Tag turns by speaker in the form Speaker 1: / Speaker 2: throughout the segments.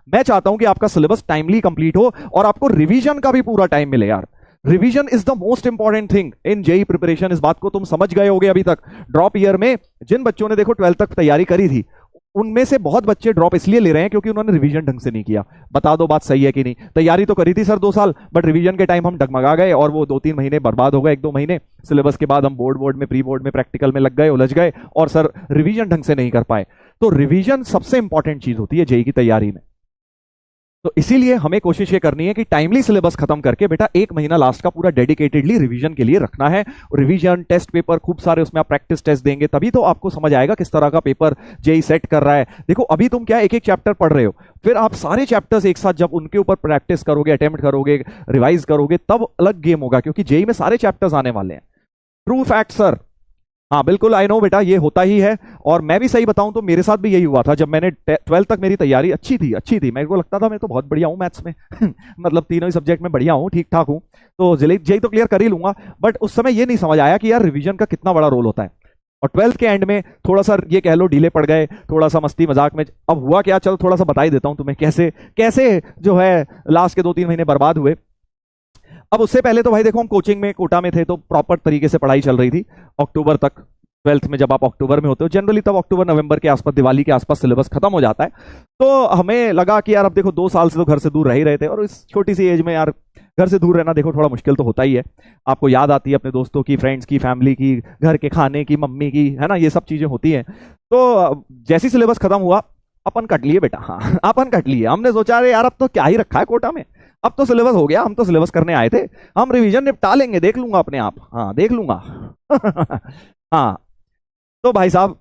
Speaker 1: मैं चाहता हूं कि आपका सिलेबस टाइमली कंप्लीट हो और आपको रिवीजन का भी पूरा टाइम मिले यार। Revision is the most important thing in JEE preparation. इस बात को तुम समझ गए होगे अभी तक। ड्रॉप ईयर में जिन बच्चों ने देखो 12th तक तैयारी करी थी, उनमें से बहुत बच्चे ड्रॉप इसलिए ले रहे हैं क्योंकि उन्होंने रिवीजन ढंग से नहीं किया। बता दो बात सही है कि नहीं? तैयारी तो करी थी सर 2 साल, बट रिवीजन के टाइम हम डगमगा गए और वो 2-3 महीने बर्बाद हो गए, 1-2 महीने। सिलेबस के बाद हम बोर्ड में, प्री बोर्ड में, प्रैक्टिकल में लग गए, उलझ गए और सर रिवीजन ढंग से नहीं कर पाए। तो रिवीजन सबसे इंपॉर्टेंट चीज होती है जेई की तैयारी में। तो इसीलिए हमें कोशिश ये करनी है कि टाइमली सिलेबस खत्म करके बेटा 1 महीना लास्ट का पूरा डेडिकेटेडली रिवीजन के लिए रखना है। रिवीजन, टेस्ट पेपर खूब सारे, उसमें आप प्रैक्टिस टेस्ट देंगे तभी तो आपको समझ आएगा किस तरह का पेपर जेई सेट कर रहा है। देखो अभी तुम क्या एक एक चैप्टर पढ़ रहे हो, फिर आप सारे चैप्टर्स एक साथ जब उनके ऊपर प्रैक्टिस करोगे, अटेम्प्ट करोगे, रिवाइज करोगे, तब अलग गेम होगा, क्योंकि जेई में सारे चैप्टर्स आने वाले हैं। True fact sir. हाँ बिल्कुल, आई नो बेटा, ये होता ही है। और मैं भी सही बताऊं तो मेरे साथ भी यही हुआ था। जब मैंने 12th तक मेरी तैयारी अच्छी थी, मेरे को लगता था मैं तो बहुत बढ़िया हूं मैथ्स में मतलब तीनों ही सब्जेक्ट में बढ़िया हूं, ठीक ठाक हूं, तो जेई तो क्लियर कर ही लूंगा। बट उस समय ये नहीं समझ आया कि यार रिवीजन का कितना बड़ा रोल होता है। और 12th के एंड में थोड़ा सा ये कह लो डीले पड़ गए, थोड़ा सा मस्ती मजाक में। अब हुआ क्या, चलो थोड़ा सा बता ही देता हूं तुम्हें कैसे कैसे जो है लास्ट के 2-3 महीने बर्बाद हुए। अब उससे पहले तो भाई देखो हम कोचिंग में, कोटा में थे, तो प्रॉपर तरीके से पढ़ाई चल रही थी अक्टूबर तक। 12th में जब आप अक्टूबर में होते हो, जनरली तब अक्टूबर नवंबर के आसपास, दिवाली के आसपास सिलेबस खत्म हो जाता है। तो हमें लगा कि यार अब देखो 2 साल से तो घर से दूर रह ही रहे थे, और इस छोटी सी एज में यार घर से दूर रहना देखो थोड़ा मुश्किल तो होता ही है। आपको याद आती है अपने दोस्तों की, फ्रेंड्स की, फैमिली की, घर के खाने की, मम्मी की, है ना, ये सब चीजें होती हैं। तो जैसी सिलेबस खत्म हुआ, अपन कट लिए बेटा। हाँ अपन कट लिए। हमने सोचा अरे यार अब तो क्या ही रखा है कोटा में, अब तो सिलेबस हो गया, हम तो सिलेबस करने आए थे, हम रिवीजन निपटा लेंगे, देख लूंगा अपने आप, हाँ देख लूंगा हाँ तो भाई साहब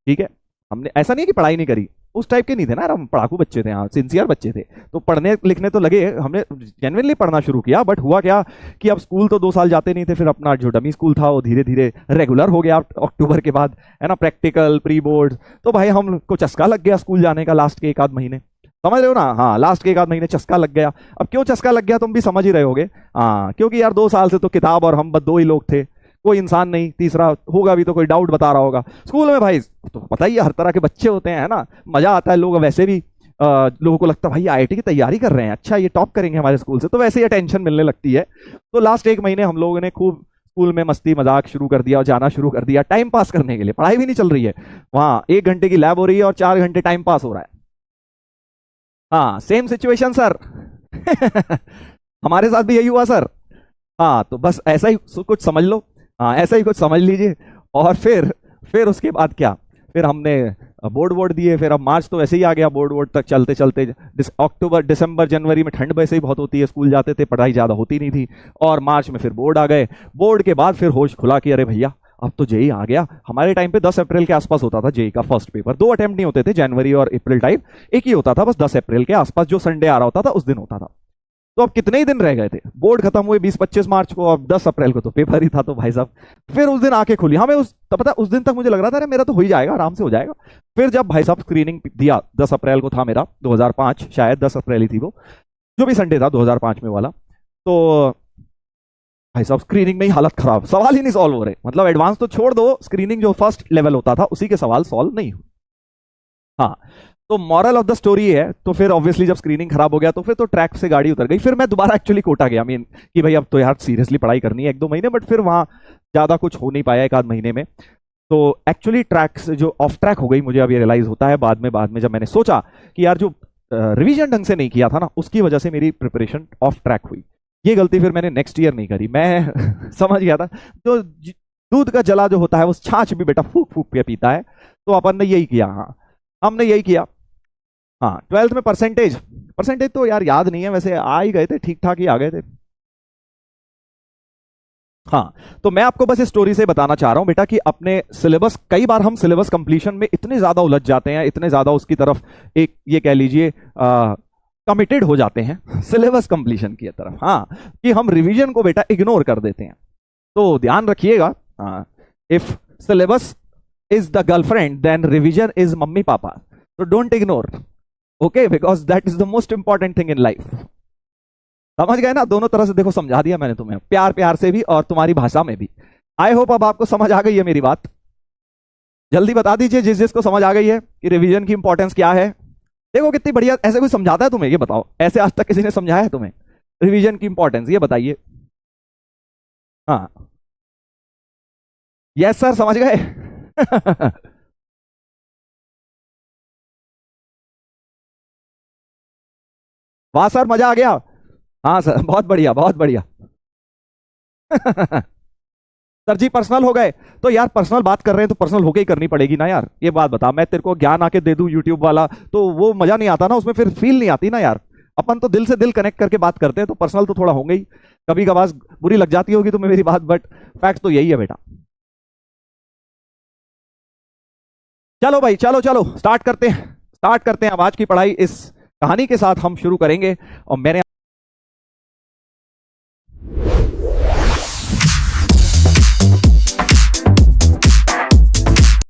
Speaker 1: ठीक है, हमने ऐसा नहीं है कि पढ़ाई नहीं करी, उस टाइप के नहीं थे ना, हम पढ़ाकू बच्चे थे, हाँ सिंसियर बच्चे थे, तो पढ़ने लिखने तो लगे, हमने जेन्युइनली पढ़ना शुरू किया। बट हुआ क्या कि अब स्कूल तो 2 साल जाते नहीं थे, फिर अपना जो डमी स्कूल था वो धीरे धीरे रेगुलर हो गया अक्टूबर के बाद, है ना, प्रैक्टिकल, प्री बोर्ड। तो भाई हमको चस्का लग गया स्कूल जाने का लास्ट के 1-8 महीने, समझ रहे हो ना? हाँ लास्ट के 1-8 महीने चस्का लग गया। अब क्यों चस्का लग गया तुम भी समझ ही रहे होगे। हाँ क्योंकि यार 2 साल से तो किताब और हम बस 2 ही लोग थे, कोई इंसान नहीं, तीसरा होगा भी तो कोई डाउट बता रहा होगा। स्कूल में भाई तो पता ही है हर तरह के बच्चे होते हैं, है ना, मजा आता है। लोग वैसे भी लोगों को लगता है भाई आईआईटी की तैयारी कर रहे हैं, अच्छा ये टॉप करेंगे हमारे स्कूल से, तो वैसे ही अटेंशन मिलने लगती है। तो लास्ट 1 महीने हम लोगों ने खूब स्कूल में मस्ती मजाक शुरू कर दिया और जाना शुरू कर दिया टाइम पास करने के लिए। पढ़ाई भी नहीं चल रही है, वहां 1 घंटे की लैब हो रही है और 4 घंटे टाइम पास हो रहा है। हाँ सेम सिचुएशन सर हमारे साथ भी यही हुआ सर। हाँ तो बस ऐसा ही कुछ समझ लो, हाँ ऐसा ही कुछ समझ लीजिए। और फिर उसके बाद क्या, फिर हमने बोर्ड दिए, फिर अब मार्च तो ऐसे ही आ गया, बोर्ड तक चलते चलते अक्टूबर, दिसंबर, जनवरी में ठंड वैसे ही बहुत होती है, स्कूल जाते थे, पढ़ाई ज़्यादा होती नहीं थी, और मार्च में फिर बोर्ड आ गए। बोर्ड के बाद फिर होश खुला कि अरे भैया अब तो जेई आ गया। हमारे टाइम पे 10 अप्रैल के आसपास होता था जेई का फर्स्ट पेपर, 2 अटेम्प्ट नहीं होते थे, जनवरी और अप्रैल टाइप, एक ही होता था बस 10 अप्रैल के आसपास, जो संडे आ रहा होता था उस दिन होता था। तो अब कितने ही दिन रह गए थे, बोर्ड खत्म हुए 20-25 मार्च को, अब 10 अप्रैल को तो पेपर ही था। तो भाई साहब फिर उस दिन आंखें खुली हमें, तो पता उस दिन तक मुझे लग रहा था अरे मेरा तो हो ही जाएगा, आराम से हो जाएगा। फिर जब भाई साहब स्क्रीनिंग दिया, 10 अप्रैल को था मेरा, 2005 शायद 10 अप्रैल ही थी वो, जो भी संडे था 2005 में वाला, तो भाई साहब स्क्रीनिंग में ही हालत खराब, सवाल ही नहीं सॉल्व हो रहे। मतलब एडवांस तो छोड़ दो, स्क्रीनिंग जो फर्स्ट लेवल होता था उसी के सवाल सॉल्व नहीं हुए। हाँ तो मॉरल ऑफ द स्टोरी है, तो फिर ऑब्वियसली जब स्क्रीनिंग खराब हो गया तो फिर तो ट्रैक से गाड़ी उतर गई। फिर मैं दोबारा एक्चुअली कोटा गया, मीन कि भाई अब तो यार सीरियसली पढ़ाई करनी है 1-2 महीने, बट फिर वहां ज्यादा कुछ हो नहीं पाया 1-8 महीने में। तो एक्चुअली ट्रैक से जो ऑफ ट्रैक हो गई, मुझे अब ये रियलाइज होता है बाद में जब मैंने सोचा कि यार जो रिवीजन ढंग से नहीं किया था ना, उसकी वजह से मेरी प्रिपरेशन ऑफ ट्रैक हुई। ये गलती फिर मैंने नेक्स्ट ईयर नहीं करी। मैं समझ गया था तो दूध का जला जो होता है वो छाछ भी बेटा फूक फूक के पीता है, तो अपन ने यही किया। हाँ हमने यही किया। हाँ 12th में परसेंटेज तो यार याद नहीं है, वैसे आ ही गए थे, ठीक ठाक ही आ गए थे। हाँ तो मैं आपको बस इस स्टोरी से बताना चाह रहा हूं बेटा कि अपने सिलेबस, कई बार हम सिलेबस कंप्लीशन में इतने ज्यादा उलझ जाते हैं, इतने ज्यादा उसकी तरफ एक ये कह लीजिए कमिटेड हो जाते हैं सिलेबस कंप्लीशन की तरफ, हाँ, कि हम रिवीजन को बेटा इग्नोर कर देते हैं। तो ध्यान रखिएगा, if syllabus is the girlfriend then revision is mummy papa, तो don't ignore, okay, because that is the most important thing in life. समझ गए ना? दोनों तरह से देखो समझा दिया मैंने तुम्हें, प्यार से भी और तुम्हारी भाषा में भी। आई होप अब आपको समझ आ गई है मेरी बात। जल्दी बता दीजिए जिस जिसको समझ आ गई है कि रिवीजन की इंपॉर्टेंस क्या है। देखो कितनी बढ़िया। ऐसे कोई समझाता है तुम्हें? ये बताओ, ऐसे आज तक किसी ने समझाया है तुम्हें रिवीजन की इंपॉर्टेंस? ये बताइए। हाँ, यस सर, समझ गए। वाह सर, मजा आ गया। हाँ सर, बहुत बढ़िया, बहुत बढ़िया। सर जी पर्सनल हो गए? तो यार पर्सनल बात कर रहे हैं तो पर्सनल होके ही करनी पड़ेगी ना यार। ये बात बता, मैं तेरे को ज्ञान आके दे दूं यूट्यूब वाला, तो वो मजा नहीं आता ना उसमें, फिर फील नहीं आती ना यार। अपन तो दिल से दिल कनेक्ट करके बात करते हैं, तो पर्सनल तो थोड़ा होंगे ही। कभी कभार बुरी लग जाती होगी तुम्हें मेरी बात, बट फैक्ट तो यही है बेटा। चलो भाई, चलो चलो स्टार्ट करते हैं, स्टार्ट करते हैं। अब आज की पढ़ाई इस कहानी के साथ हम शुरू करेंगे। और मैंने